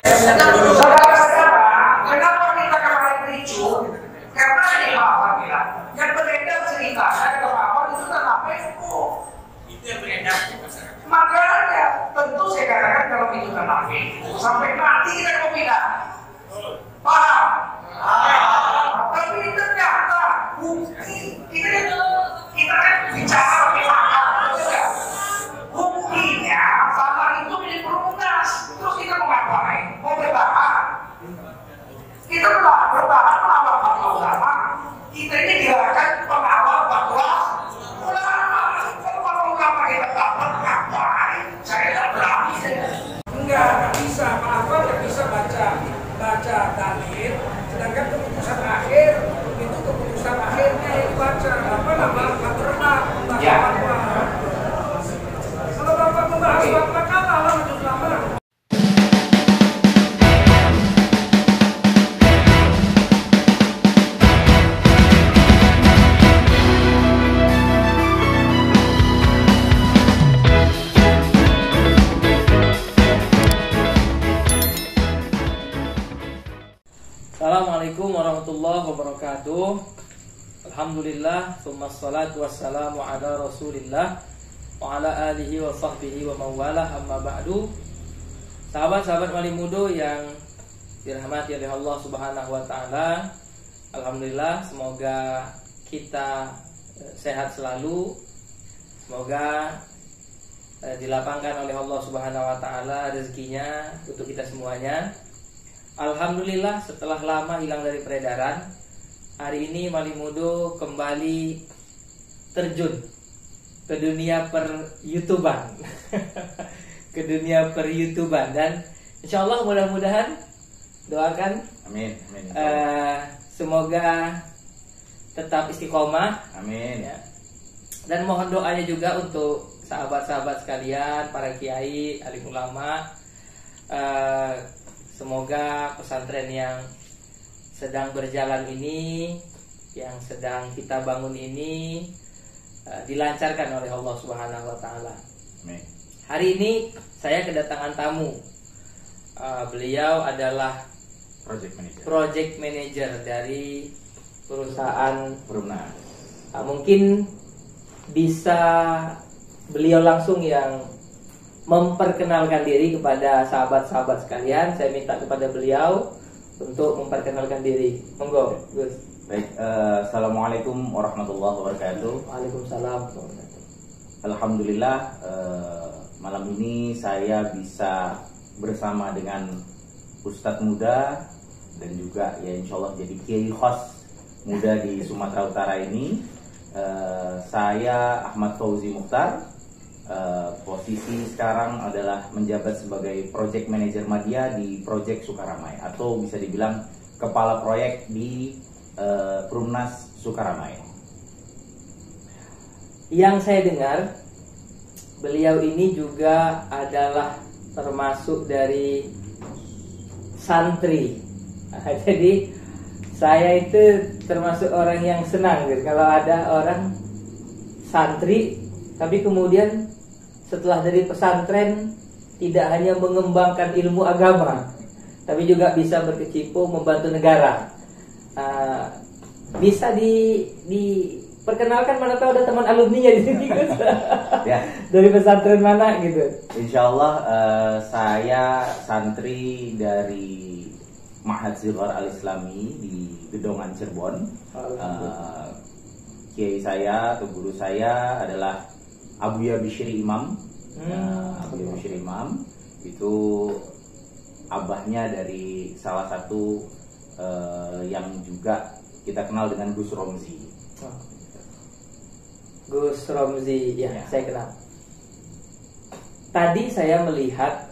Saudara-saudara, kenapa kita kemarin ricu? Karena di bawah bilang yang beredar ceritanya ke bawah itu tentang Facebook. Itu yang beredar di masyarakat. Makanya tentu saya katakan kalau itu tentang Facebook sampai mati kita mau bilang. Paham? Tapi ternyata bukti kita kan bicara buktinya sama itu milik Perumnas. Terus kita mau ngapain? Mau bertahan? Kita bertahan melawan fatwa ulama. Kita ini gerakan pengawal fatwa ulama. Kalau fatwa ulama kita dapat ngapain? Saya tidak berani. Enggak bisa. Apa nggak bisa baca dalil. Sedangkan keputusan akhir itu keputusan akhirnya yang dibaca. Apa nama? Fatwa. Ya. Kalau Bapak membahas fatwa kalah lah majelis ulama. Assalamualaikum warahmatullahi wabarakatuh. Alhamdulillah, tsummas salatu wassalamu ala Rasulillah wa ala alihi wa sahbihi wa mawalah, amma ba'du. Sahabat-sahabat wali mudo yang dirahmati oleh Allah Subhanahu wa taala. Alhamdulillah, semoga kita sehat selalu. Semoga dilapangkan oleh Allah Subhanahu wa taala rezekinya untuk kita semuanya. Alhamdulillah, setelah lama hilang dari peredaran, hari ini Wali Mudo kembali terjun ke dunia per-YouTuban. Ke dunia per-YouTuban. Dan insya Allah mudah-mudahan, doakan, amin, amin. Semoga tetap istiqomah, amin ya. Dan mohon doanya juga untuk sahabat-sahabat sekalian, para kiai, alim ulama. Semoga pesantren yang sedang berjalan ini, yang sedang kita bangun ini, dilancarkan oleh Allah Subhanahu wa taala. Amin. Hari ini saya kedatangan tamu. Beliau adalah project manager dari perusahaan Perumnas. Mungkin bisa beliau langsung yang memperkenalkan diri kepada sahabat-sahabat sekalian. Saya minta kepada beliau untuk memperkenalkan diri. Monggo, Gus. Baik, assalamualaikum warahmatullahi wabarakatuh. Waalaikumsalam. Alhamdulillah, malam ini saya bisa bersama dengan Ustadz muda dan juga ya insya Allah jadi kiai host muda di Sumatera Utara ini. Saya Ahmad Fauzi Mukhtar. Posisi sekarang adalah menjabat sebagai project manager media di Project Sukaramai, atau bisa dibilang kepala proyek di Perumnas Sukaramai. Yang saya dengar, beliau ini juga adalah termasuk dari santri. Jadi saya itu termasuk orang yang senang gitu, kalau ada orang santri tapi kemudian setelah dari pesantren tidak hanya mengembangkan ilmu agama, tapi juga bisa berkecimpung membantu negara. Bisa diperkenalkan, mana tahu ada teman alumninya di sini, Gus. Ya. Dari pesantren mana gitu? Insya Allah saya santri dari Ma'had Sighar Al-Islami di Gedongan Cirebon. Kiai saya atau guru saya adalah Abuya Bishri Imam. Abuya Bishri Imam itu abahnya dari salah satu yang juga kita kenal dengan Gus Romzi. Gus Romzi, ya. Saya kenal. Tadi saya melihat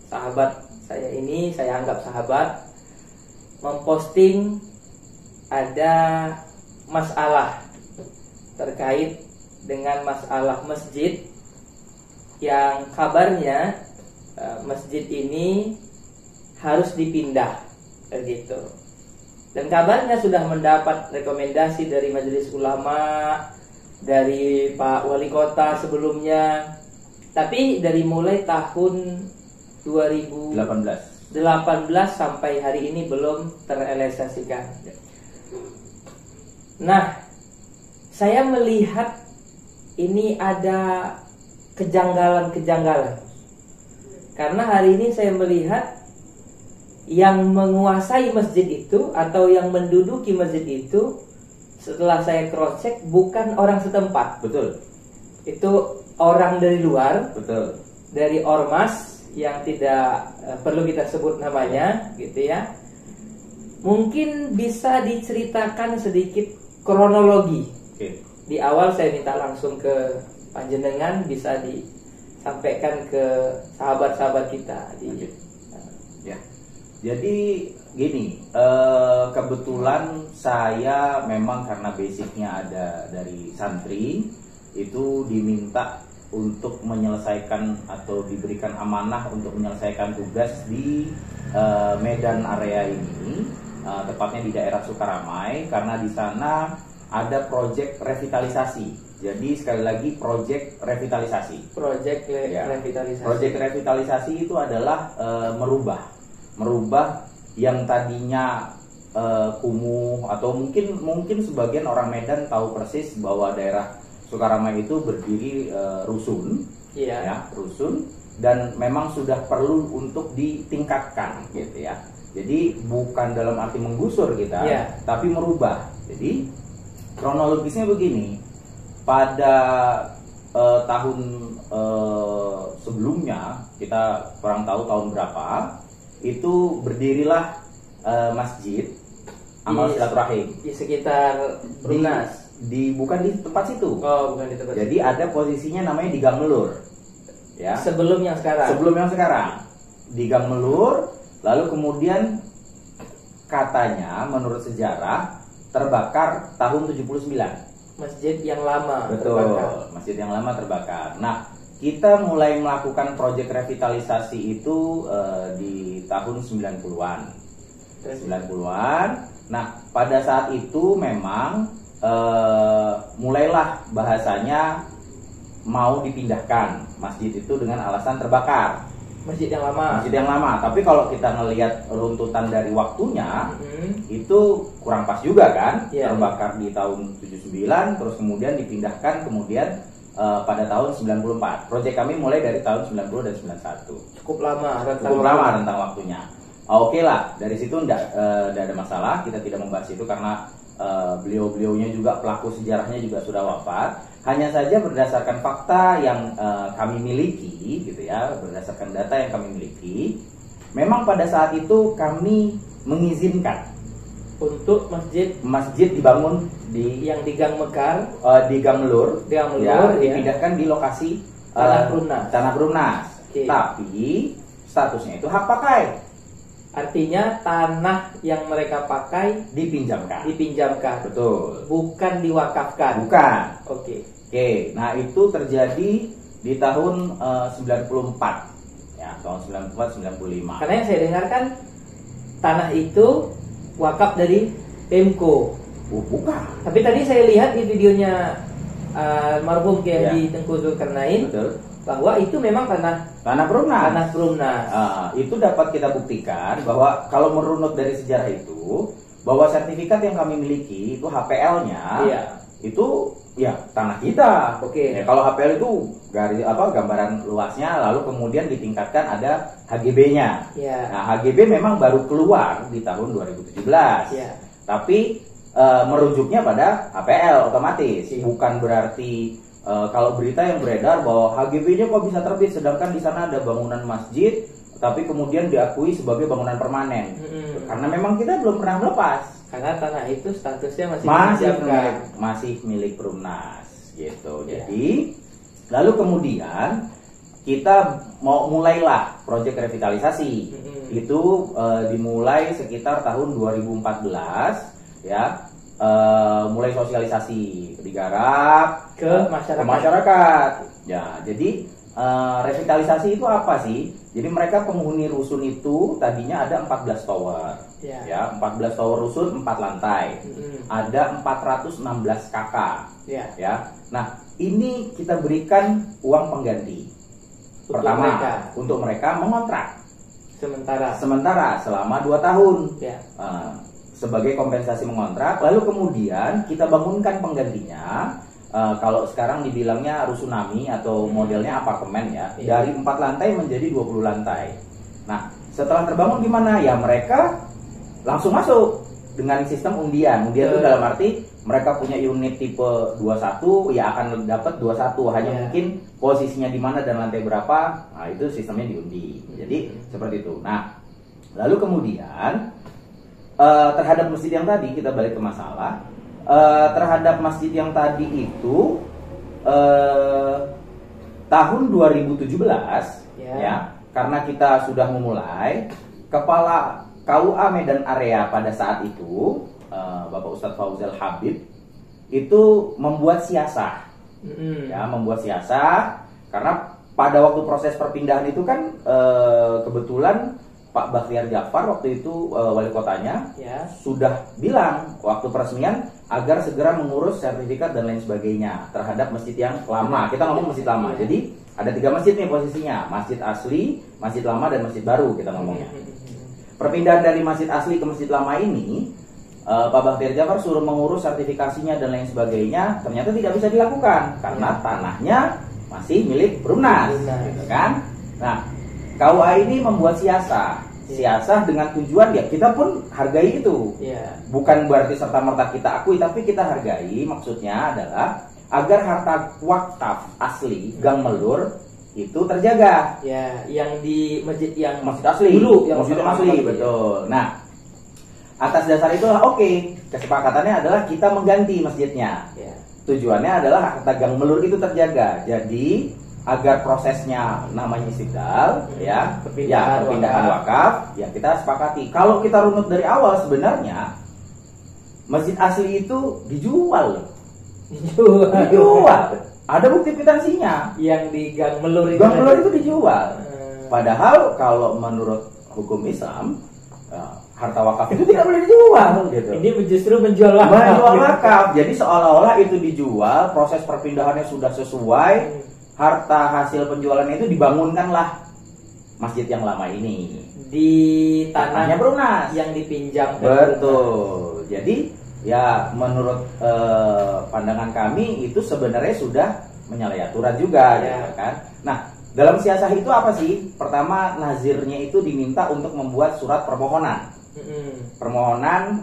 sahabat saya ini, saya anggap sahabat, memposting ada masalah terkait dengan masalah masjid yang kabarnya masjid ini harus dipindah gitu. Dan kabarnya sudah mendapat rekomendasi dari majelis ulama, dari Pak Wali Kota sebelumnya. Tapi dari mulai tahun 2018 sampai hari ini belum terrealisasikan. Nah, saya melihat ini ada kejanggalan-kejanggalan. Karena hari ini saya melihat yang menguasai masjid itu atau yang menduduki masjid itu, setelah saya cross check, bukan orang setempat. Betul. Itu orang dari luar. Betul. Dari ormas yang tidak perlu kita sebut namanya, gitu ya. Mungkin bisa diceritakan sedikit kronologi. Oke. Di awal saya minta langsung ke panjenengan, bisa disampaikan ke sahabat-sahabat kita di Ya. Jadi gini, kebetulan saya memang karena basicnya ada dari santri, itu diminta untuk menyelesaikan atau diberikan amanah untuk menyelesaikan tugas di Medan area ini, tepatnya di daerah Sukaramai, karena di sana ada proyek revitalisasi. Jadi sekali lagi proyek revitalisasi. revitalisasi. Proyek revitalisasi itu adalah merubah yang tadinya kumuh, atau mungkin sebagian orang Medan tahu persis bahwa daerah Sukaramai itu berdiri rusun, ya, rusun, dan memang sudah perlu untuk ditingkatkan, gitu ya. Jadi bukan dalam arti menggusur kita, tapi merubah. Jadi kronologisnya begini, pada tahun sebelumnya, kita kurang tahu tahun berapa, itu berdirilah masjid Amal Silaturahim di sekitar Brunnas. Bukan di tempat situ. Oh, bukan di tempat. Jadi ada posisinya namanya di Gang Melur. Ya. Sebelum yang sekarang. Di Gang Melur, lalu kemudian katanya menurut sejarah terbakar tahun 79. Masjid yang lama. Betul, terbakar. Masjid yang lama terbakar. Nah, kita mulai melakukan proyek revitalisasi itu di tahun 90-an. 90-an. Nah, pada saat itu memang mulailah bahasanya mau dipindahkan masjid itu dengan alasan terbakar. Masjid yang lama. Tapi kalau kita ngelihat runtutan dari waktunya, itu kurang pas juga kan? Terbakar di tahun 79, terus kemudian dipindahkan kemudian pada tahun 94. Proyek kami mulai dari tahun 90 dan 91. Cukup lama rentang waktunya. Oke lah, dari situ enggak ada masalah. Kita tidak membahas itu karena beliau-beliaunya juga, pelaku sejarahnya juga sudah wafat. Hanya saja berdasarkan fakta yang kami miliki, gitu ya, berdasarkan data yang kami miliki, memang pada saat itu kami mengizinkan untuk masjid dibangun yang di Gang Mekar, di Gang Melur, ya, dipindahkan di lokasi Tanah Brunnas. Okay. Tapi statusnya itu hak pakai. Artinya tanah yang mereka pakai dipinjamkan. Betul. Bukan diwakafkan. Bukan. Oke. Nah itu terjadi di tahun 94. Ya, tahun 94-95. Karena yang saya dengarkan tanah itu wakaf dari Pemko. Bukan. Tapi tadi saya lihat di videonya almarhum Kiai Haji Tengku Zulkarnain, betul, bahwa itu memang tanah Brunnas. Itu dapat kita buktikan bahwa kalau merunut dari sejarah itu, bahwa sertifikat yang kami miliki itu HPL-nya, itu ya tanah kita. Oke. Ya, kalau HPL itu gambaran luasnya, lalu kemudian ditingkatkan ada HGB-nya. Nah, HGB memang baru keluar di tahun 2017. Tapi merujuknya pada HPL otomatis, bukan berarti kalau berita yang beredar bahwa HGB-nya kok bisa terbit sedangkan di sana ada bangunan masjid tapi kemudian diakui sebagai bangunan permanen. Karena memang kita belum pernah melepas. Karena tanah itu statusnya masih milik Brunnas gitu. Jadi lalu kemudian kita mulailah proyek revitalisasi. Itu dimulai sekitar tahun 2014 ya. Mulai sosialisasi digarap ke masyarakat. Ya, jadi revitalisasi itu apa sih? Jadi mereka penghuni rusun itu tadinya ada 14 tower. Ya, 14 tower rusun 4 lantai. Ada 416 kakak. Ya. Nah, ini kita berikan uang pengganti. Pertama, untuk mereka mengontrak sementara selama 2 tahun ya. Sebagai kompensasi mengontrak. Lalu kemudian kita bangunkan penggantinya. Kalau sekarang dibilangnya rusunami atau modelnya apartemen ya, dari 4 lantai menjadi 20 lantai. Nah, setelah terbangun gimana? Ya mereka langsung masuk dengan sistem undian. Undian itu dalam arti mereka punya unit tipe 21 ya akan dapat 21, hanya mungkin posisinya di mana dan lantai berapa. Nah, itu sistemnya diundi. Jadi seperti itu. Nah, lalu kemudian terhadap masjid yang tadi, kita balik ke masalah. Terhadap masjid yang tadi itu tahun 2017 ya, karena kita sudah memulai, Kepala KUA Medan Area pada saat itu Bapak Ustadz Fauzal Habib itu membuat siasah. Ya, membuat siasah karena pada waktu proses perpindahan itu kan kebetulan Pak Bakhtiar Jafar waktu itu wali kotanya sudah bilang waktu peresmian agar segera mengurus sertifikat dan lain sebagainya terhadap masjid yang lama. Kita ngomong masjid lama. Jadi ada 3 masjid nih posisinya, masjid asli, masjid lama, dan masjid baru kita ngomongnya. Perpindahan dari masjid asli ke masjid lama ini, Pak Bakhtiar Jafar suruh mengurus sertifikasinya dan lain sebagainya, ternyata tidak bisa dilakukan karena tanahnya masih milik Perumnas, gitu kan? Nah, KUA ini membuat siasah dengan tujuan ya kita pun hargai itu. Bukan berarti serta-merta kita akui, tapi kita hargai. Maksudnya adalah agar harta wakaf asli Gang Melur itu terjaga. Ya, yang di masjid asli dulu, yang masjid asli, betul. Nah, atas dasar itulah kesepakatannya adalah kita mengganti masjidnya. Tujuannya adalah harta Gang Melur itu terjaga. Jadi agar prosesnya namanya istiqlal perpindahan wakaf ya kita sepakati. Kalau kita runut dari awal sebenarnya masjid asli itu dijual. Ada bukti kwitansinya yang di Gang Melur itu dijual. Padahal kalau menurut hukum Islam harta wakaf itu tidak boleh dijual gitu. Ini justru menjual wakaf. Jadi seolah-olah itu dijual, proses perpindahannya sudah sesuai. Harta hasil penjualannya itu dibangunkanlah masjid yang lama ini di tanahnya Perumnas yang dipinjam. Betul. Jadi ya menurut pandangan kami itu sebenarnya sudah menyalahi aturan juga, gitu kan. Nah, dalam siasah itu apa sih? Pertama, nazirnya itu diminta untuk membuat surat permohonan. Permohonan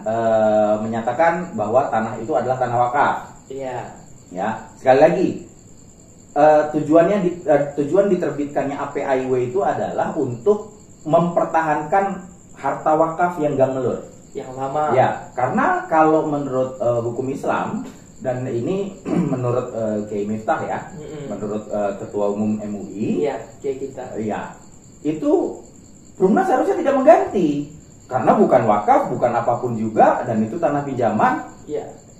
menyatakan bahwa tanah itu adalah tanah wakaf. Ya, sekali lagi. Tujuan diterbitkannya APAIW itu adalah untuk mempertahankan harta wakaf yang Gang Melur yang lama. Ya, karena kalau menurut hukum Islam dan ini menurut Kiai Miftah ya, menurut Ketua Umum MUI, Kiai kita. Ya, itu Perumnas seharusnya tidak mengganti karena bukan wakaf, bukan apapun juga, dan itu tanah pinjaman.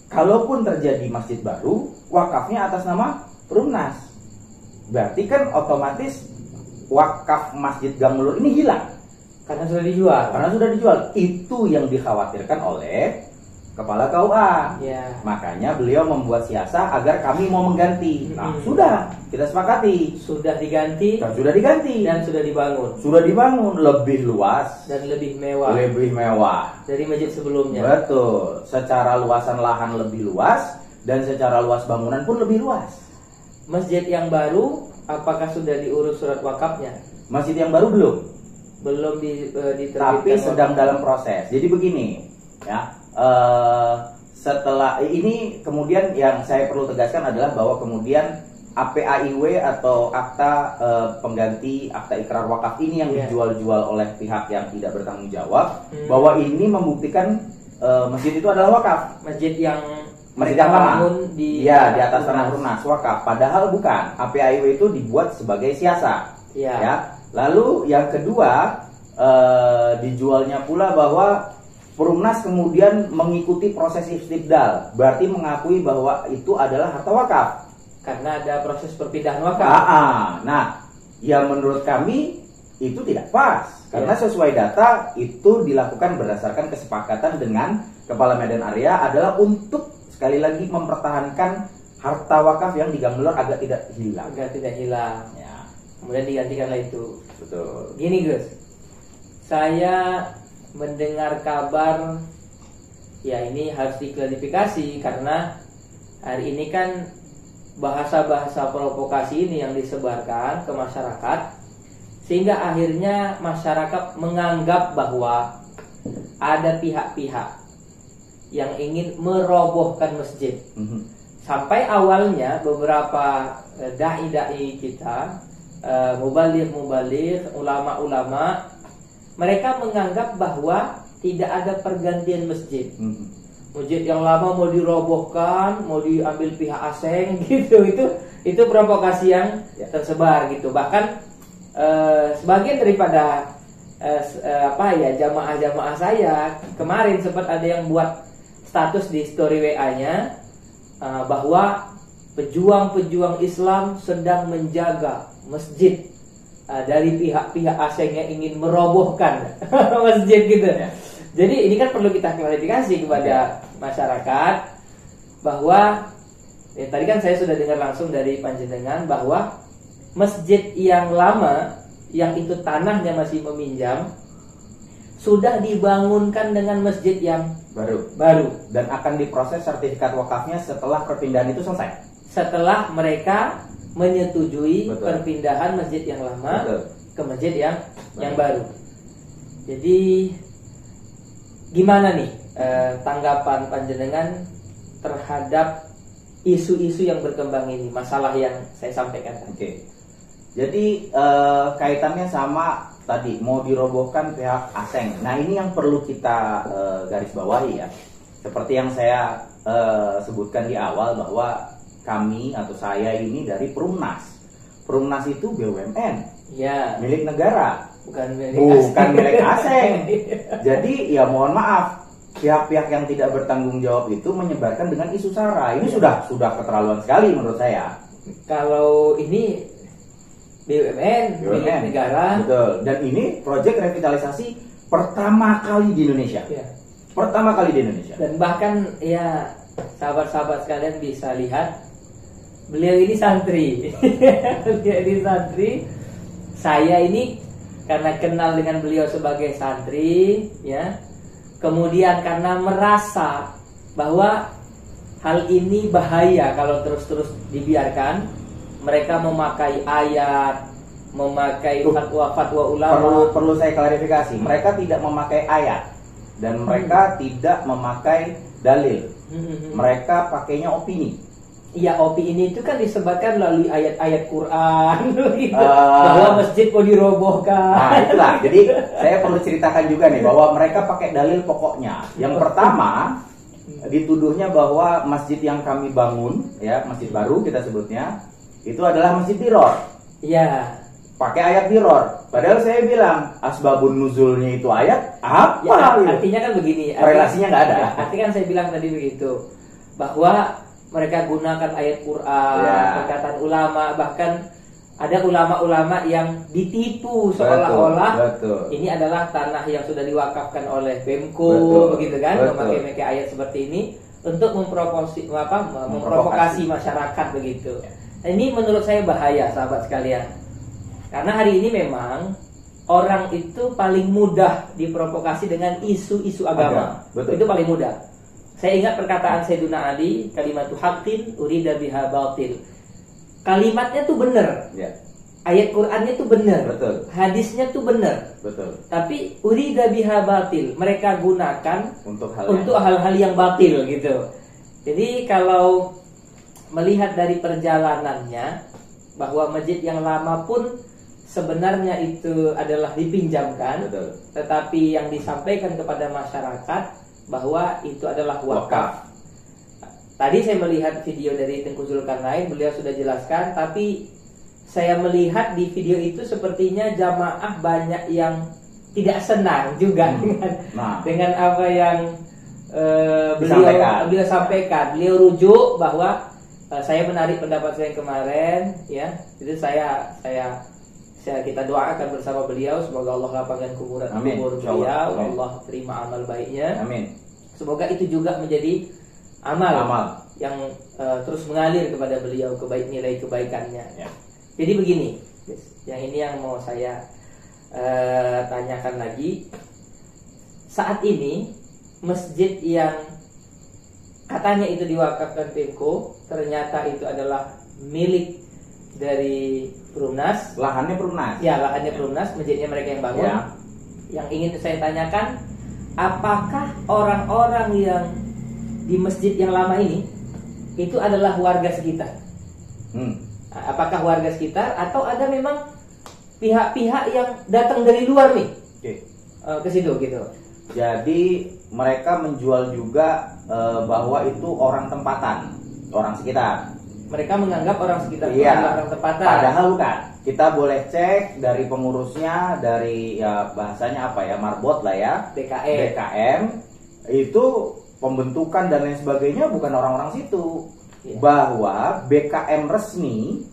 Kalaupun terjadi masjid baru, wakafnya atas nama Perumnas. Berarti kan otomatis wakaf Masjid Gang Melur ini hilang karena sudah dijual. Itu yang dikhawatirkan oleh Kepala KUA. Makanya beliau membuat siasah agar kami mau mengganti. Nah, sudah kita sepakati. Sudah diganti. Dan sudah dibangun lebih luas dan lebih mewah dari masjid sebelumnya. Betul. Secara luasan lahan lebih luas dan secara luas bangunan pun lebih luas. Masjid yang baru apakah sudah diurus surat wakafnya? Masjid yang baru belum diterbitkan, tapi sedang dalam proses. Jadi begini ya, setelah ini kemudian yang saya perlu tegaskan adalah bahwa kemudian APAIW atau akta pengganti akta ikrar wakaf ini yang dijual-jual oleh pihak yang tidak bertanggung jawab, bahwa ini membuktikan masjid itu adalah wakaf. Masjid yang lama di atas tanah Perumnas wakaf. Padahal bukan. APAIW itu dibuat sebagai siasah. Ya. Lalu yang kedua, dijualnya pula bahwa Perumnas kemudian mengikuti proses istibdal, berarti mengakui bahwa itu adalah harta wakaf karena ada proses perpindahan wakaf. Nah, yang menurut kami itu tidak pas karena sesuai data itu dilakukan berdasarkan kesepakatan dengan Kepala Medan Area adalah untuk sekali lagi mempertahankan harta wakaf yang di Gang Melur agar tidak hilang. Ya. kemudian digantikanlah itu. Betul. Gini Gus, saya mendengar kabar, ya ini harus diklarifikasi karena hari ini kan bahasa-bahasa provokasi ini yang disebarkan ke masyarakat, sehingga akhirnya masyarakat menganggap bahwa ada pihak-pihak yang ingin merobohkan masjid. Sampai awalnya beberapa dai-dai kita, mubaligh-mubaligh, ulama-ulama, mereka menganggap bahwa tidak ada pergantian masjid. Masjid yang lama mau dirobohkan, mau diambil pihak asing gitu. Itu provokasi yang tersebar gitu. Bahkan sebagian daripada jamaah-jamaah saya kemarin sempat ada yang buat status di story WA-nya bahwa pejuang-pejuang Islam sedang menjaga masjid dari pihak-pihak asing yang ingin merobohkan masjid gitu. Jadi ini kan perlu kita klarifikasi kepada masyarakat bahwa tadi kan saya sudah dengar langsung dari panjenengan bahwa masjid yang lama yang itu tanahnya masih meminjam sudah dibangunkan dengan masjid yang baru dan akan diproses sertifikat wakafnya setelah perpindahan itu selesai. Setelah mereka menyetujui perpindahan masjid yang lama ke masjid yang baru. Jadi gimana nih tanggapan panjenengan terhadap isu-isu yang berkembang ini, masalah yang saya sampaikan tadi? Oke. Jadi kaitannya sama tadi, mau dirobohkan pihak asing. Nah ini yang perlu kita garis bawahi ya. Seperti yang saya sebutkan di awal bahwa kami atau saya ini dari Perumnas. Perumnas itu BUMN, ya, milik negara, bukan milik asing. Jadi ya mohon maaf, pihak-pihak yang tidak bertanggung jawab itu menyebarkan dengan isu sara. Ini sudah keterlaluan sekali menurut saya. Kalau ini BUMN milik negara, betul. Dan ini proyek revitalisasi pertama kali di Indonesia. Ya. Pertama kali di Indonesia. Dan bahkan ya sahabat-sahabat sekalian bisa lihat beliau ini santri. Beliau ini santri. Saya ini karena kenal dengan beliau sebagai santri, ya. Kemudian karena merasa bahwa hal ini bahaya kalau terus-terus dibiarkan, mereka memakai ayat, memakai fatwa-fatwa ulama. Perlu saya klarifikasi, mereka tidak memakai ayat dan mereka tidak memakai dalil. Mereka pakainya opini. Iya, opini itu kan disebutkan melalui ayat-ayat Quran gitu. Bahwa masjid mau dirobohkan. Nah itulah, jadi saya perlu ceritakan juga nih bahwa mereka pakai dalil pokoknya. Yang pertama, dituduhnya bahwa masjid yang kami bangun, ya masjid baru kita sebutnya, itu adalah masjid diror. Iya. Pakai ayat diror. Padahal saya bilang asbabun nuzulnya itu ayat apa? Ya, artinya kan begini. Relasinya nggak ada. Artinya kan saya bilang tadi begitu, bahwa mereka gunakan ayat Quran, perkataan ulama, bahkan ada ulama-ulama yang ditipu seolah-olah ini adalah tanah yang sudah diwakafkan oleh Pemko, begitu kan, memakai ayat seperti ini untuk memprovokasi masyarakat begitu. Nah, ini menurut saya bahaya, sahabat sekalian, karena hari ini memang orang itu paling mudah diprovokasi dengan isu-isu agama. Itu paling mudah. Saya ingat perkataan Sayyidina Ali, kalimatu haqqin urida biha batil. Kalimatnya tuh benar. Ya. Ayat Qur'annya tuh benar. Betul. Hadisnya tuh benar. Betul. Tapi urida biha batil, mereka gunakan untuk hal-hal yang batil gitu. Jadi kalau melihat dari perjalanannya bahwa masjid yang lama pun sebenarnya itu adalah dipinjamkan, tetapi yang disampaikan kepada masyarakat bahwa itu adalah wakaf. Tadi saya melihat video dari Tengku Zulkarnain, beliau sudah jelaskan, tapi saya melihat di video itu sepertinya jamaah banyak yang tidak senang juga dengan apa yang beliau sampaikan. Beliau rujuk bahwa saya menarik pendapat saya yang kemarin, ya. Jadi kita doakan bersama beliau, semoga Allah lapangkan kubur beliau, Allah terima amal baiknya. Amin. Semoga itu juga menjadi amal yang terus mengalir kepada beliau, nilai kebaikannya. Ya. Jadi begini, Yang ini yang mau saya tanyakan lagi. Saat ini masjid yang katanya itu diwakafkan Pemko, ternyata itu adalah milik dari Perumnas. Lahannya Perumnas. Ya, lahannya Perumnas, masjidnya mereka yang bangun. Ya. Yang ingin saya tanyakan, apakah orang-orang yang di masjid yang lama ini itu adalah warga sekitar? Apakah warga sekitar atau ada memang pihak-pihak yang datang dari luar nih? Ke situ gitu. Jadi mereka menjual juga bahwa itu orang tempatan, orang sekitar. Mereka menganggap orang sekitar itu Iya. adalah orang tempatan. Padahal bukan. Kita boleh cek dari pengurusnya, dari ya bahasanya apa ya, marbot lah ya, BKM, itu pembentukan dan lain sebagainya bukan orang-orang situ. Iya. Bahwa BKM resmi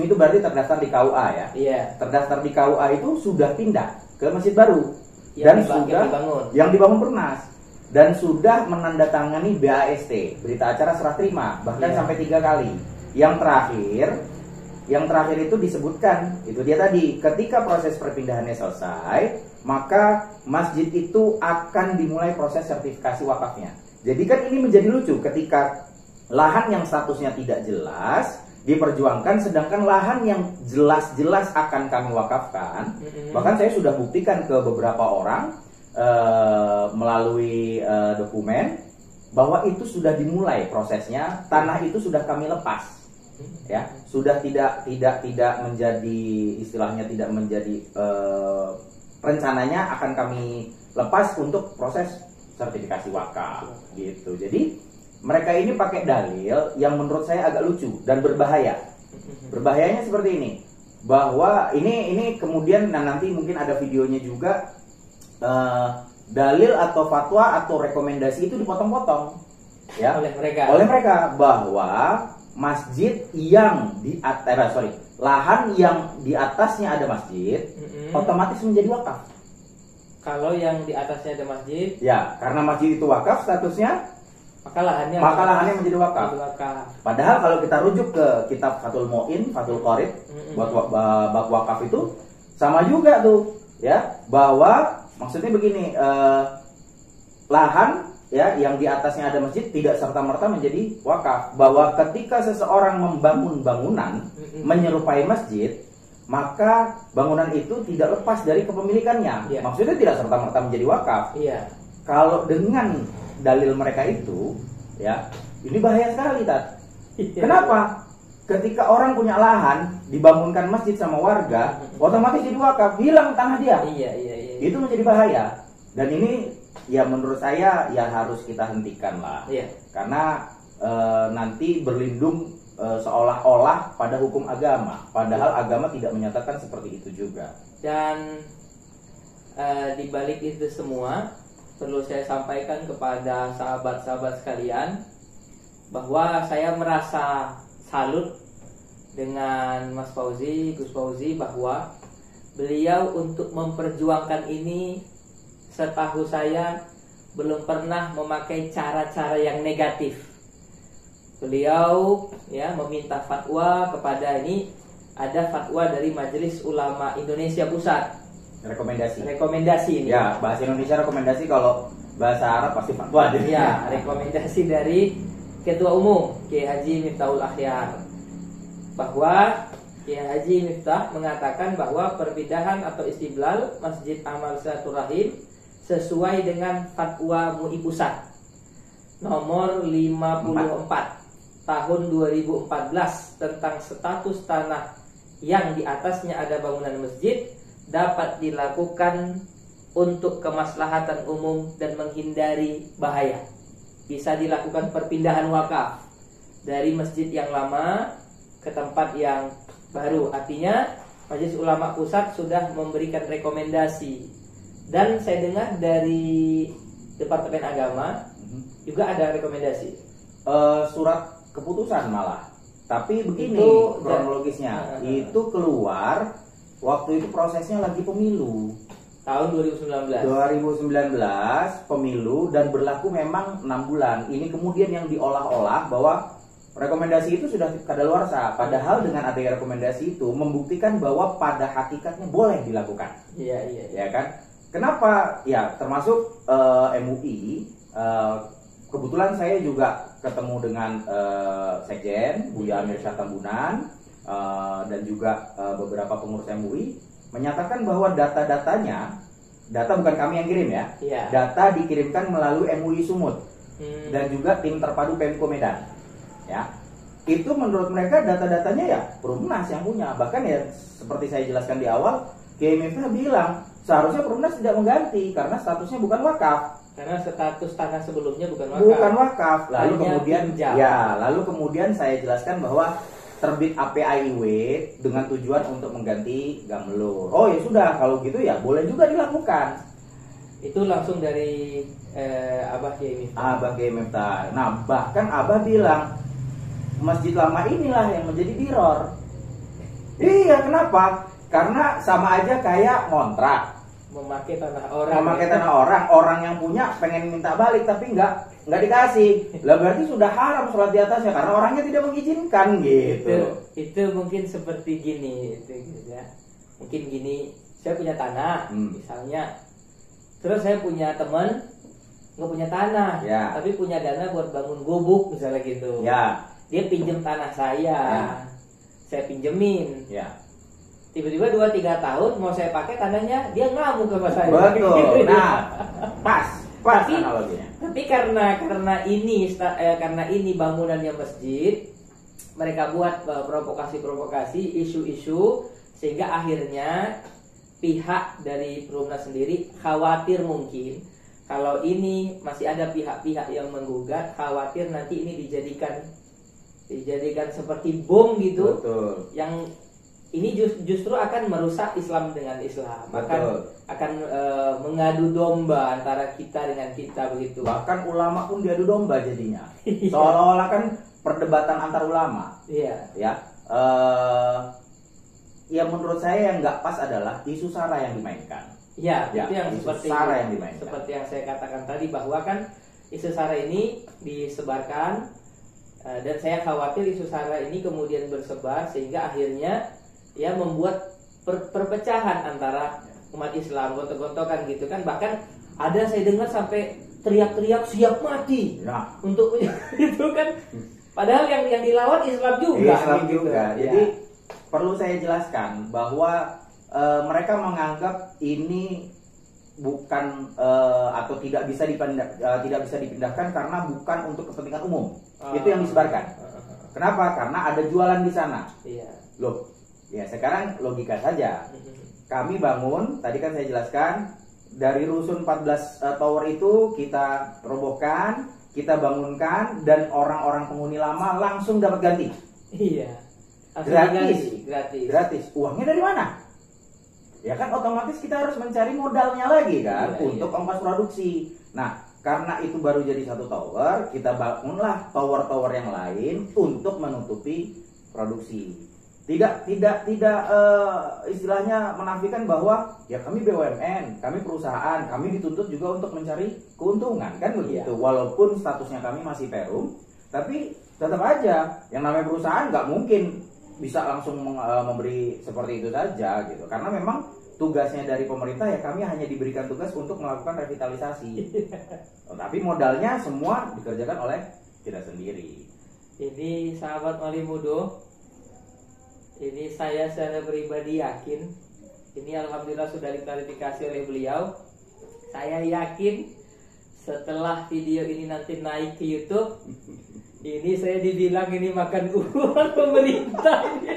itu berarti terdaftar di KUA ya. Iya. Terdaftar di KUA itu sudah pindah ke masjid baru yang dibangun Perumnas dan sudah menandatangani BAST, berita acara serah terima, bahkan Iya. sampai 3 kali. Yang terakhir itu disebutkan, itu dia tadi, ketika proses perpindahannya selesai, maka masjid itu akan dimulai proses sertifikasi wakafnya. Jadi kan ini menjadi lucu ketika lahan yang statusnya tidak jelas diperjuangkan, sedangkan lahan yang jelas-jelas akan kami wakafkan. Bahkan saya sudah buktikan ke beberapa orang melalui dokumen bahwa itu sudah dimulai prosesnya, tanah itu sudah kami lepas. Ya, sudah tidak menjadi, istilahnya tidak menjadi rencananya akan kami lepas untuk proses sertifikasi wakaf gitu. Jadi mereka ini pakai dalil yang menurut saya agak lucu dan berbahaya. Berbahayanya seperti ini, bahwa ini kemudian nanti mungkin ada videonya juga, dalil atau fatwa atau rekomendasi itu dipotong-potong ya oleh mereka bahwa masjid yang lahan yang di atasnya ada masjid otomatis menjadi wakaf. Kalau yang di atasnya ada masjid, ya, karena masjid itu wakaf statusnya, maka lahannya menjadi wakaf. Padahal kalau kita rujuk ke kitab Fathul Mu'in, Fathul Qorib, buat bab wakaf itu sama juga tuh, ya, bahwa maksudnya begini, lahan ya yang di atasnya ada masjid tidak serta-merta menjadi wakaf. Bahwa ketika seseorang membangun bangunan menyerupai masjid, maka bangunan itu tidak lepas dari kepemilikannya. Maksudnya tidak serta-merta menjadi wakaf. Kalau dengan dalil mereka itu, ya, ini bahaya sekali, Tat. Kenapa? Ketika orang punya lahan, dibangunkan masjid sama warga, otomatis jadi wakaf, hilang tanah dia. Itu menjadi bahaya. Dan ini ya menurut saya ya harus kita hentikan lah. Karena nanti berlindung seolah-olah pada hukum agama, padahal agama tidak menyatakan seperti itu juga. Dan di balik itu semua, perlu saya sampaikan kepada sahabat-sahabat sekalian bahwa saya merasa salut dengan Mas Fauzi, Gus Fauzi, bahwa beliau untuk memperjuangkan ini, setahu saya belum pernah memakai cara-cara yang negatif. Beliau ya meminta fatwa kepada ini, ada fatwa dari Majelis Ulama Indonesia Pusat. Rekomendasi ini. Ya, bahasa Indonesia rekomendasi, kalau bahasa Arab pasti fatwa. Ya, rekomendasi dari Ketua Umum Kiai Haji Miftahul Akhyar, bahwa Kiai Haji Miftah mengatakan bahwa perpindahan atau istiqlal Masjid Amal Silaturahim sesuai dengan fatwa MUI Pusat nomor 54 tahun 2014 tentang status tanah yang di atasnya ada bangunan masjid dapat dilakukan untuk kemaslahatan umum dan menghindari bahaya. Bisa dilakukan perpindahan wakaf dari masjid yang lama ke tempat yang baru. Artinya Majelis Ulama Pusat sudah memberikan rekomendasi. Dan saya dengar dari Departemen Agama juga ada rekomendasi. Surat keputusan malah. Tapi begini itu, kronologisnya, itu keluar waktu itu prosesnya lagi pemilu. Tahun 2019 pemilu, dan berlaku memang 6 bulan. Ini kemudian yang diolah-olah bahwa rekomendasi itu sudah kadaluarsa. Padahal dengan adanya rekomendasi itu membuktikan bahwa pada hakikatnya boleh dilakukan. Iya. Ya kan? Kenapa? Ya termasuk MUI. Kebetulan saya juga ketemu dengan Sekjen Buya Amir Syah Tambunan dan juga beberapa pengurus MUI menyatakan bahwa data-datanya, data bukan kami yang kirim ya, Iya. data dikirimkan melalui MUI Sumut dan juga tim terpadu Pemko Medan. Ya, itu menurut mereka data-datanya ya Perumnas yang punya. Bahkan ya seperti saya jelaskan di awal, Kiai Miftah bilang seharusnya Perumnas tidak mengganti karena statusnya bukan wakaf. Karena status tanah sebelumnya bukan wakaf. Bukan wakaf. Lalu Hanya kemudian pinjam. lalu kemudian saya jelaskan bahwa terbit APAIW dengan tujuan untuk mengganti Gamlur. Oh ya sudah, kalau gitu ya boleh juga dilakukan. Itu langsung dari Abah Kiai Miftah. Abah Kiai Miftah. Nah, bahkan Abah bilang Masjid Lama inilah yang menjadi diror. Iya, kenapa? Karena sama aja kayak ngontrak. Memakai tanah orang. Memakai tanah orang yang punya pengen minta balik tapi nggak dikasih. Lah berarti sudah haram sholat di atasnya karena orangnya tidak mengizinkan gitu. Itu mungkin seperti gini, itu gitu ya. Mungkin gini, saya punya tanah, misalnya. Terus saya punya teman nggak punya tanah, Ya. tapi punya dana buat bangun gubuk misalnya gitu. Ya. Dia pinjem tanah saya pinjemin. Ya. Tiba-tiba 2-3 tahun mau saya pakai tanahnya, dia ngamuk sama saya. Betul. Nah, pas Tapi- analoginya. Tapi karena ini bangunannya masjid, mereka buat provokasi-provokasi, isu-isu, sehingga akhirnya pihak dari Perumnas sendiri khawatir mungkin kalau ini masih ada pihak-pihak yang menggugat, khawatir nanti ini dijadikan seperti bom gitu. Betul. Yang ini justru akan merusak Islam dengan Islam, akan mengadu domba antara kita dengan kita begitu. Bahkan ulama pun diadu domba jadinya. Seolah-olah kan perdebatan antar ulama. Iya. Ya. Ya menurut saya yang nggak pas adalah isu sara yang dimainkan. Ya, Ya, itu yang isu seperti sara yang dimainkan. seperti yang saya katakan tadi, bahwa kan isu sara ini disebarkan dan saya khawatir isu sara ini kemudian bersebar sehingga akhirnya ya membuat perpecahan antara umat Islam, gontok-gontokan gitu kan. Bahkan ada saya dengar sampai teriak-teriak siap mati Nah, untuk itu kan, padahal yang dilawan Islam juga. Islam gitu. juga. Ya. Jadi perlu saya jelaskan bahwa mereka menganggap ini bukan atau tidak bisa dipindahkan karena bukan untuk kepentingan umum. Itu yang disebarkan. Kenapa? Karena ada jualan di sana. Iya. Loh, ya sekarang logika saja. Kami bangun, tadi kan saya jelaskan, dari rusun 14 tower itu kita robohkan, kita bangunkan, dan orang-orang penghuni lama langsung dapat ganti. Iya. Langsung Gratis. diganti, gratis. Gratis. Uangnya dari mana? Ya kan otomatis kita harus mencari modalnya lagi kan Iya, untuk iya. ongkos produksi. Nah, karena itu baru jadi satu tower, kita bangunlah tower-tower yang lain untuk menutupi produksi. Tidak istilahnya menafikan bahwa ya kami BUMN, kami perusahaan, kami dituntut juga untuk mencari keuntungan kan begitu. Iya. Walaupun statusnya kami masih perum, tapi tetap aja yang namanya perusahaan nggak mungkin bisa langsung memberi seperti itu saja gitu. Karena memang tugasnya dari pemerintah ya kami hanya diberikan tugas untuk melakukan revitalisasi. Tapi modalnya semua dikerjakan oleh kita sendiri. Ini sahabat Wali Mudo, ini saya secara pribadi yakin, ini alhamdulillah sudah diklarifikasi oleh beliau. Saya yakin setelah video ini nanti naik ke YouTube, ini saya dibilang ini makan uang pemerintah ini.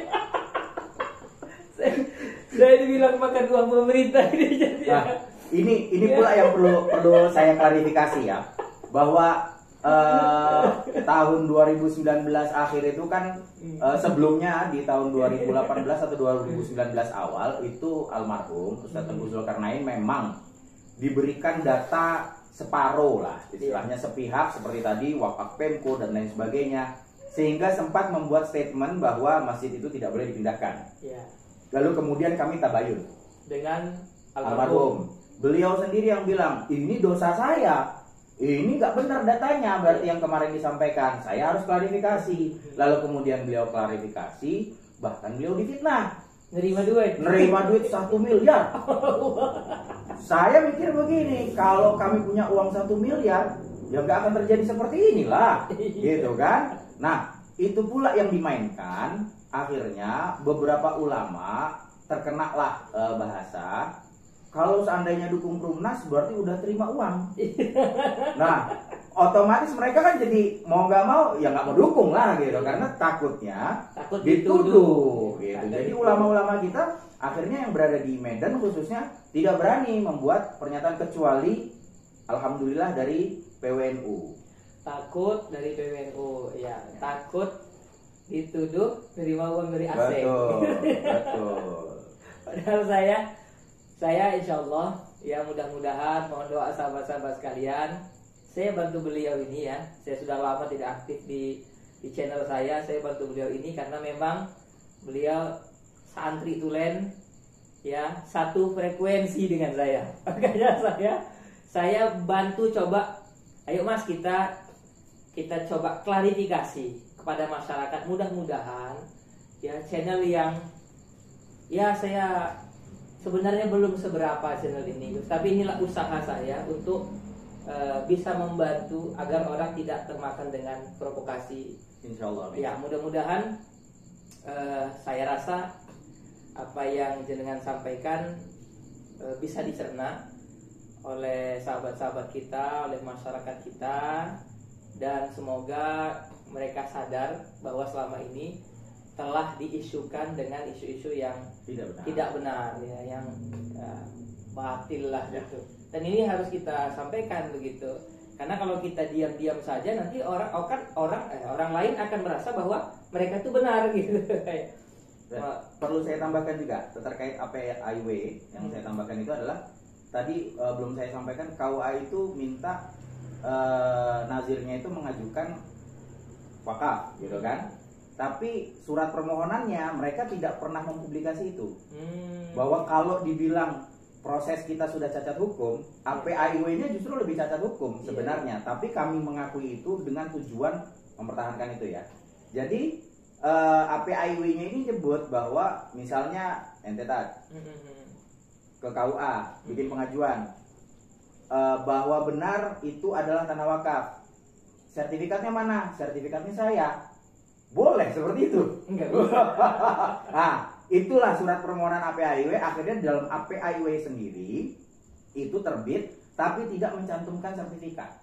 saya dibilang makan uang pemerintah ini jadi. Nah, ini pula yang perlu saya klarifikasi ya, bahwa tahun 2019 akhir itu kan sebelumnya di tahun 2018 atau 2019 awal itu almarhum Ustadz Tengku Zulkarnain memang diberikan data separuh lah, istilahnya sepihak seperti tadi wakaf Pemko dan lain sebagainya, sehingga sempat membuat statement bahwa masjid itu tidak boleh dipindahkan. Ya, Lalu kemudian kami tabayun dengan almarhum. Beliau sendiri yang bilang, ini dosa saya. ini nggak benar datanya, berarti yang kemarin disampaikan saya harus klarifikasi. Lalu kemudian beliau klarifikasi, bahkan beliau difitnah. Nerima duit. Nerima duit 1 miliar. Saya mikir begini, kalau kami punya uang 1 miliar, ya nggak akan terjadi seperti inilah, gitu kan? Nah, itu pula yang dimainkan. Akhirnya beberapa ulama terkena lah bahasa. Kalau seandainya dukung Perumnas, berarti udah terima uang. Nah, otomatis mereka kan jadi mau nggak mau ya nggak mau dukung lah gitu, karena takutnya Takut dituduh gitu. Takut Jadi dituduh. ulama-ulama kita akhirnya yang berada di Medan khususnya tidak berani membuat pernyataan kecuali alhamdulillah dari PWNU. Takut dari PWNU, ya takut dituduh nerima uang dari asing. Betul. Padahal saya insya Allah ya mudah-mudahan, mohon doa sahabat-sahabat sekalian, saya bantu beliau ini ya. Saya sudah lama tidak aktif di channel saya bantu beliau ini karena memang beliau santri tulen ya, satu frekuensi dengan saya. Makanya saya bantu coba, ayo Mas kita coba klarifikasi kepada masyarakat, mudah-mudahan ya channel yang ya saya sebenarnya belum seberapa channel ini, tapi inilah usaha saya untuk bisa membantu agar orang tidak termakan dengan provokasi. Insya Allah. Ya mudah-mudahan saya rasa apa yang jenengan sampaikan bisa dicerna oleh sahabat-sahabat kita, oleh masyarakat kita, dan semoga mereka sadar bahwa selama ini telah diisukan dengan isu-isu yang tidak benar ya, yang batil lah gitu. Dan ini harus kita sampaikan begitu. Karena kalau kita diam-diam saja nanti orang lain akan merasa bahwa mereka itu benar gitu. Perlu saya tambahkan juga terkait APAIW yang saya tambahkan itu adalah tadi belum saya sampaikan, KUA itu minta nazirnya itu mengajukan wakaf gitu kan. Tapi surat permohonannya mereka tidak pernah mempublikasi itu. Bahwa kalau dibilang proses kita sudah cacat hukum, APAIW-nya justru lebih cacat hukum sebenarnya. Tapi kami mengakui itu dengan tujuan mempertahankan itu ya. Jadi APAIW-nya ini nyebut bahwa misalnya ente ke KUA bikin pengajuan bahwa benar itu adalah tanah wakaf. Sertifikatnya mana? Sertifikatnya saya. Boleh seperti itu. Enggak bisa. Nah, itulah surat permohonan APAIW. Akhirnya dalam APAIW sendiri itu terbit tapi tidak mencantumkan sertifikat.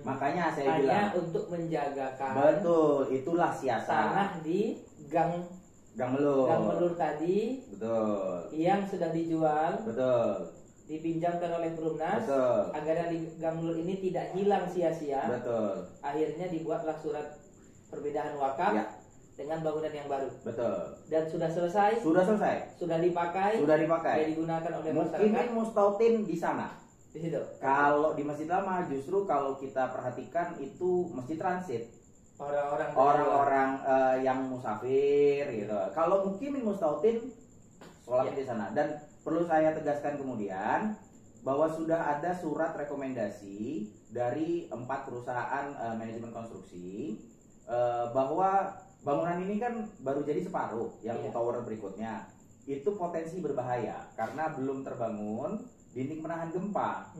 Makanya saya bilang untuk menjagakan. Betul, itulah siasat. Tanah di Gang Melur tadi. Betul. Yang sudah dijual. Betul. Dipinjamkan oleh Perumnas. Betul. Agar di Gang Melur ini tidak hilang sia-sia. Betul. Akhirnya dibuatlah surat perbedaan wakaf dengan bangunan yang baru. Betul. Dan sudah selesai. Sudah dipakai. Dan digunakan oleh masyarakat. Mungkin Mustautin di sana. Di situ. Kalau di Masjid Lama justru kalau kita perhatikan itu masjid transit. Orang-orang yang musafir gitu. Kalau Mukimin Mustautin sholat di sana. Dan perlu saya tegaskan kemudian bahwa sudah ada surat rekomendasi dari 4 perusahaan manajemen konstruksi bahwa bangunan ini kan baru jadi separuh, yang tower berikutnya itu potensi berbahaya karena belum terbangun dinding penahan gempa.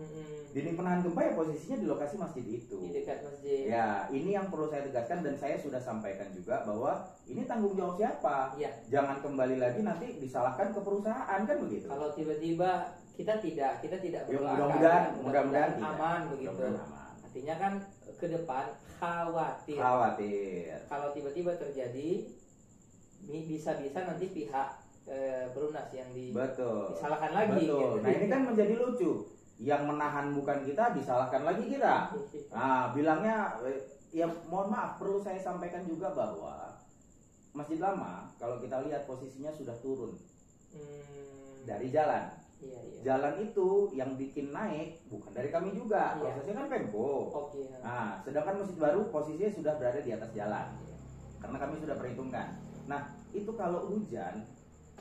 Dinding penahan gempa ya posisinya di lokasi masjid itu. Di dekat masjid. Ya, ini yang perlu saya tegaskan dan saya sudah sampaikan juga bahwa ini tanggung jawab siapa. Ya. Jangan kembali lagi nanti disalahkan ke perusahaan kan begitu. Kalau tiba-tiba kita tidak berdoa mudah-mudahan aman begitu. Aman. Artinya kan ke depan khawatir. Kalau tiba-tiba terjadi, bisa-bisa nanti pihak Perumnas yang disalahkan lagi. Betul. Gitu. Nah ini kan menjadi lucu. Yang menahan bukan kita, disalahkan lagi kita. Nah bilangnya, ya mohon maaf, perlu saya sampaikan juga bahwa Masjid Lama kalau kita lihat posisinya sudah turun dari jalan. Jalan itu yang bikin naik bukan dari kami juga, prosesnya kan Pemko. Nah, sedangkan Masjid Baru posisinya sudah berada di atas jalan, karena kami sudah perhitungkan. Nah, itu kalau hujan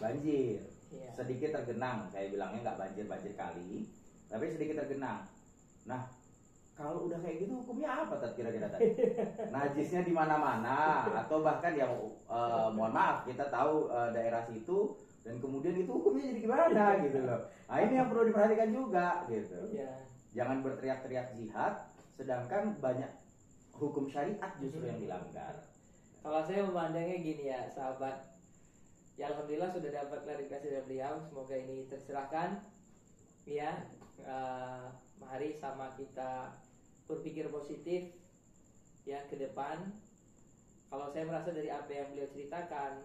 banjir, sedikit tergenang, saya bilangnya nggak banjir kali, tapi sedikit tergenang. Nah, Kalau udah kayak gitu hukumnya apa Tat, kira-kira tadi? Najisnya di mana-mana atau bahkan yang mohon maaf kita tahu daerah situ dan kemudian itu hukumnya jadi gimana gitu loh. Nah ini yang perlu diperhatikan juga gitu. Ya. Jangan berteriak-teriak jihad sedangkan banyak hukum syariat justru yang dilanggar. Kalau saya memandangnya gini ya sahabat, ya alhamdulillah sudah dapat klarifikasi dari beliau, semoga ini tercerahkan. Ya, mari sama kita berpikir positif ya ke depan. Kalau saya merasa dari apa yang beliau ceritakan,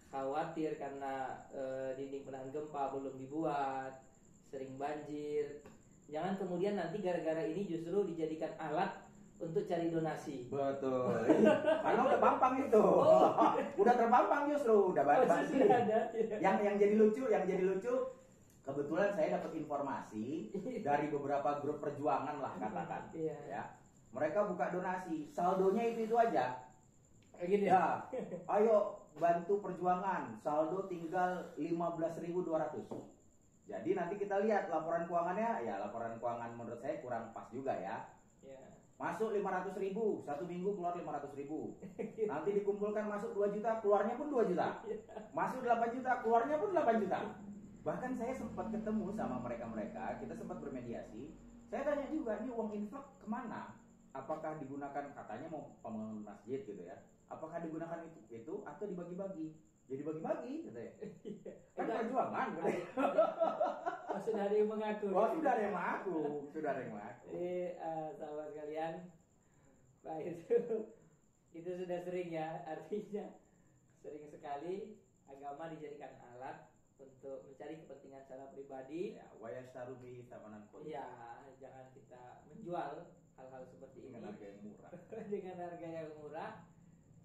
khawatir karena dinding penahan gempa belum dibuat, sering banjir. Jangan kemudian nanti gara-gara ini justru dijadikan alat untuk cari donasi. Betul. Karena udah pampang itu. Udah terpampang justru, udah banyak. Yang jadi lucu, kebetulan saya dapat informasi dari beberapa grup perjuangan lah katakan. Ya. Mereka buka donasi, saldonya itu aja. Gini ya. Ayo bantu perjuangan, saldo tinggal 15.200. Jadi nanti kita lihat laporan keuangannya, ya laporan keuangan menurut saya kurang pas juga ya. Masuk 500.000, satu minggu keluar 500.000. Nanti dikumpulkan masuk 2 juta, keluarnya pun 2 juta. Masuk 8 juta, keluarnya pun 8 juta. Bahkan saya sempat ketemu sama mereka-mereka, kita sempat bermediasi. Saya tanya juga, ini uang infak kemana? Apakah digunakan, katanya mau pembangunan masjid gitu ya. Apakah digunakan itu atau dibagi-bagi? Jadi bagi-bagi gitu ya. Kan perjuangan gitu. Sudah ada yang mengaku. Oh, sudah ada yang mengaku. Sudah ada yang mengaku. Jadi sahabat sekalian, Pak itu sudah sering ya, artinya sering sekali agama dijadikan alat untuk mencari kepentingan secara pribadi. Ya, wa yashtaru bihi tsamanan qalila. Ya, jangan kita menjual hal-hal seperti dengan ini harga yang murah. dengan harga yang murah.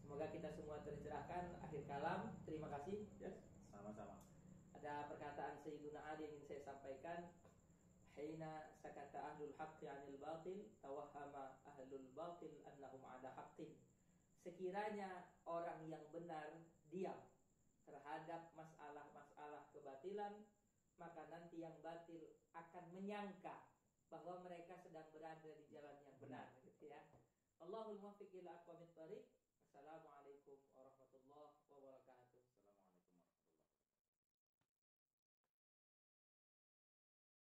Semoga kita semua tercerahkan. Akhir kalam, terima kasih. Yes, sama-sama. Ada perkataan Sayyiduna Ali yang ingin saya sampaikan. Hina sakata ahlul haqqi 'anil batil, tawahhama ahlul batil annahum 'ala haqqin. Sekiranya orang yang benar diam terhadap masalah-masalah kebatilan, maka nanti yang batil akan menyangka bahwa mereka sedang berada di jalan yang benar, gitu ya. Allahul muwaffiq ila aqwamit thariq. Assalamualaikum